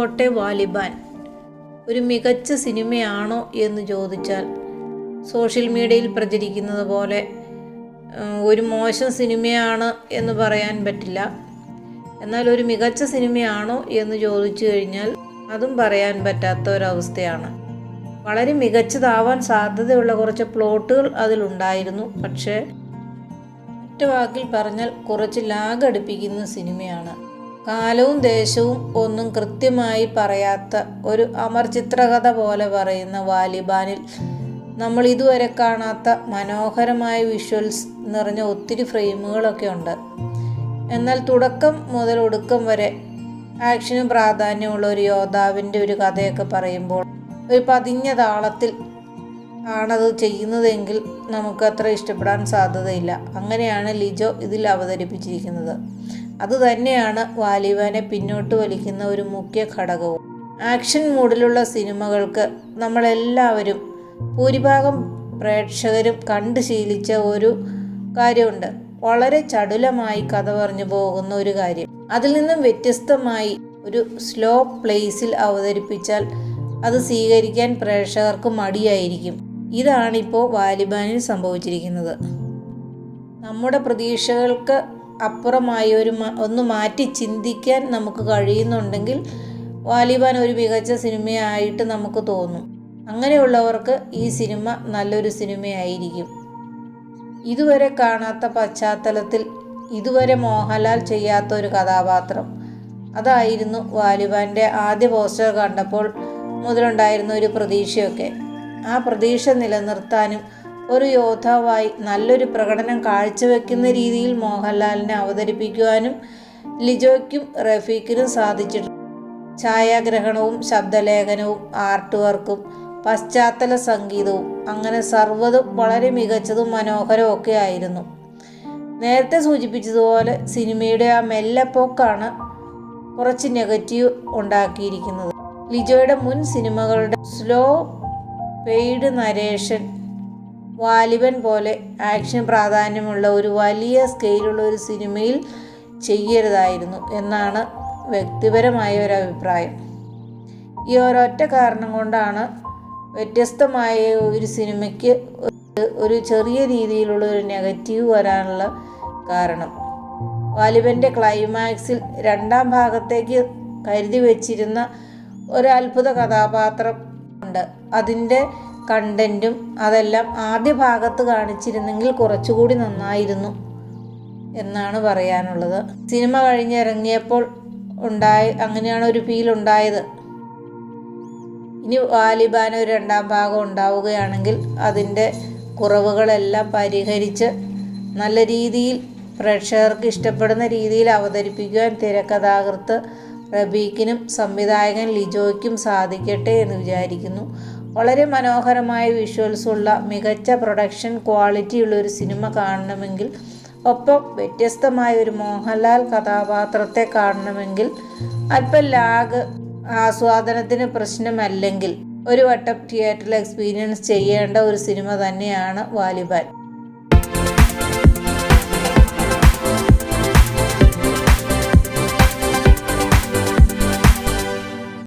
പൊക്കോട്ടെ വാലിബാൻ ഒരു മികച്ച സിനിമയാണോ എന്ന് ചോദിച്ചാൽ സോഷ്യൽ മീഡിയയിൽ പ്രചരിക്കുന്നത് പോലെ ഒരു മോശം സിനിമയാണ് എന്ന് പറയാൻ പറ്റില്ല. എന്നാൽ ഒരു മികച്ച സിനിമയാണോ എന്ന് ചോദിച്ചു കഴിഞ്ഞാൽ അതും പറയാൻ പറ്റാത്ത ഒരവസ്ഥയാണ്. വളരെ മികച്ചതാവാൻ സാധ്യതയുള്ള കുറച്ച് പ്ലോട്ടുകൾ അതിലുണ്ടായിരുന്നു. പക്ഷേ ഒറ്റ വാക്കിൽ പറഞ്ഞാൽ കുറച്ച് ലാഗ് അടുപ്പിക്കുന്ന സിനിമയാണ്. കാലവും ദേശവും ഒന്നും കൃത്യമായി പറയാത്ത ഒരു അമർ ചിത്രകഥ പോലെ പറയുന്ന വാലിബാനിൽ നമ്മൾ ഇതുവരെ കാണാത്ത മനോഹരമായ വിഷ്വൽസ് നിറഞ്ഞ ഒത്തിരി ഫ്രെയിമുകളൊക്കെ ഉണ്ട്. എന്നാൽ തുടക്കം മുതൽ ഒടുക്കം വരെ ആക്ഷനും പ്രാധാന്യമുള്ള ഒരു യോദ്ധാവിൻ്റെ ഒരു കഥയൊക്കെ പറയുമ്പോൾ ഒരു പതിഞ്ഞ താളത്തിൽ ആണത് ചെയ്യുന്നതെങ്കിൽ നമുക്ക് അത്ര ഇഷ്ടപ്പെടാൻ സാധ്യതയില്ല. അങ്ങനെയാണ് ലിജോ ഇതിൽ അവതരിപ്പിച്ചിരിക്കുന്നത്. അതുതന്നെയാണ് വാലിബാനെ പിന്നോട്ട് വലിക്കുന്ന ഒരു മുഖ്യ ഘടകവും. ആക്ഷൻ മൂഡിലുള്ള സിനിമകൾക്ക് നമ്മളെല്ലാവരും ഭൂരിഭാഗം പ്രേക്ഷകരും കണ്ട് ശീലിച്ച ഒരു കാര്യമുണ്ട്. വളരെ ചടുലമായി കഥ പറഞ്ഞു പോകുന്ന ഒരു കാര്യം. അതിൽ നിന്നും വ്യത്യസ്തമായി ഒരു സ്ലോ പ്ലേസിൽ അവതരിപ്പിച്ചാൽ അത് സ്വീകരിക്കാൻ പ്രേക്ഷകർക്ക് മടിയായിരിക്കും. ഇതാണിപ്പോൾ വാലിബാനിൽ സംഭവിച്ചിരിക്കുന്നത്. നമ്മുടെ പ്രതീക്ഷകൾക്ക് അപ്പുറമായി ഒന്ന് മാറ്റി ചിന്തിക്കാൻ നമുക്ക് കഴിയുന്നുണ്ടെങ്കിൽ വാലിബാൻ ഒരു മികച്ച സിനിമയായിട്ട് നമുക്ക് തോന്നും. അങ്ങനെയുള്ളവർക്ക് ഈ സിനിമ നല്ലൊരു സിനിമയായിരിക്കും. ഇതുവരെ കാണാത്ത പശ്ചാത്തലത്തിൽ ഇതുവരെ മോഹൻലാൽ ചെയ്യാത്ത ഒരു കഥാപാത്രം, അതായിരുന്നു വാലിബാൻ്റെ ആദ്യ പോസ്റ്റർ കണ്ടപ്പോൾ മുതലുണ്ടായിരുന്ന ഒരു പ്രതീക്ഷയൊക്കെ. ആ പ്രതീക്ഷ നിലനിർത്താനും ഒരു യോദ്ധാവായി നല്ലൊരു പ്രകടനം കാഴ്ചവെക്കുന്ന രീതിയിൽ മോഹൻലാലിനെ അവതരിപ്പിക്കുവാനും ലിജോയ്ക്കും റഫീഖിനും സാധിച്ചിട്ടുണ്ട്. ഛായാഗ്രഹണവും ശബ്ദലേഖനവും ആർട്ട് വർക്കും പശ്ചാത്തല സംഗീതവും അങ്ങനെ സർവ്വതും വളരെ മികച്ചതും മനോഹരവും ഒക്കെ ആയിരുന്നു. നേരത്തെ സൂചിപ്പിച്ചതുപോലെ സിനിമയുടെ ആ മെല്ലെപ്പോക്കാണ് കുറച്ച് നെഗറ്റീവ് ഉണ്ടാക്കിയിരിക്കുന്നത്. ലിജോയുടെ മുൻ സിനിമകളുടെ സ്ലോ പെയ്ഡ് നരേഷൻ വാലിബൻ പോലെ ആക്ഷൻ പ്രാധാന്യമുള്ള ഒരു വലിയ സ്കെയിലുള്ള ഒരു സിനിമയിൽ ചെയ്യരുതായിരുന്നു എന്നാണ് വ്യക്തിപരമായ ഒരു അഭിപ്രായം. ഈ ഒരൊറ്റ കാരണം കൊണ്ടാണ് വ്യത്യസ്തമായ ഒരു സിനിമയ്ക്ക് ഒരു ചെറിയ രീതിയിലുള്ള ഒരു നെഗറ്റീവ് വരാനുള്ള കാരണം. വാലിബൻ്റെ ക്ലൈമാക്സിൽ രണ്ടാം ഭാഗത്തേക്ക് കരുതി വച്ചിരുന്ന ഒരു അത്ഭുത കഥാപാത്രം ഉണ്ട്. അതിൻ്റെ കണ്ടൻറ്റും അതെല്ലാം ആദ്യ ഭാഗത്ത് കാണിച്ചിരുന്നെങ്കിൽ കുറച്ചുകൂടി നന്നായിരുന്നു എന്നാണ് പറയാനുള്ളത്. സിനിമ കഴിഞ്ഞിറങ്ങിയപ്പോൾ അങ്ങനെയാണ് ഒരു ഫീൽ ഉണ്ടായത്. ഇനി വാലിബാൻ ഒരു രണ്ടാം ഭാഗം ഉണ്ടാവുകയാണെങ്കിൽ അതിൻ്റെ കുറവുകളെല്ലാം പരിഹരിച്ച് നല്ല രീതിയിൽ പ്രേക്ഷകർക്ക് ഇഷ്ടപ്പെടുന്ന രീതിയിൽ അവതരിപ്പിക്കുവാൻ തിരക്കഥാകൃത്ത് റഫീഖിനും സംവിധായകൻ ലിജോയ്ക്കും സാധിക്കട്ടെ എന്ന് വിചാരിക്കുന്നു. വളരെ മനോഹരമായ വിഷ്വൽസുള്ള മികച്ച പ്രൊഡക്ഷൻ ക്വാളിറ്റിയുള്ള ഒരു സിനിമ കാണണമെങ്കിൽ, ഒപ്പം വ്യത്യസ്തമായ ഒരു മോഹൻലാൽ കഥാപാത്രത്തെ കാണണമെങ്കിൽ അല്പം ലാഗ് ആസ്വാദനത്തിന് പ്രശ്നമല്ലെങ്കിൽ ഒരു വട്ടം തിയേറ്ററിൽ എക്സ്പീരിയൻസ് ചെയ്യേണ്ട ഒരു സിനിമ തന്നെയാണ് വാലിബാൻ.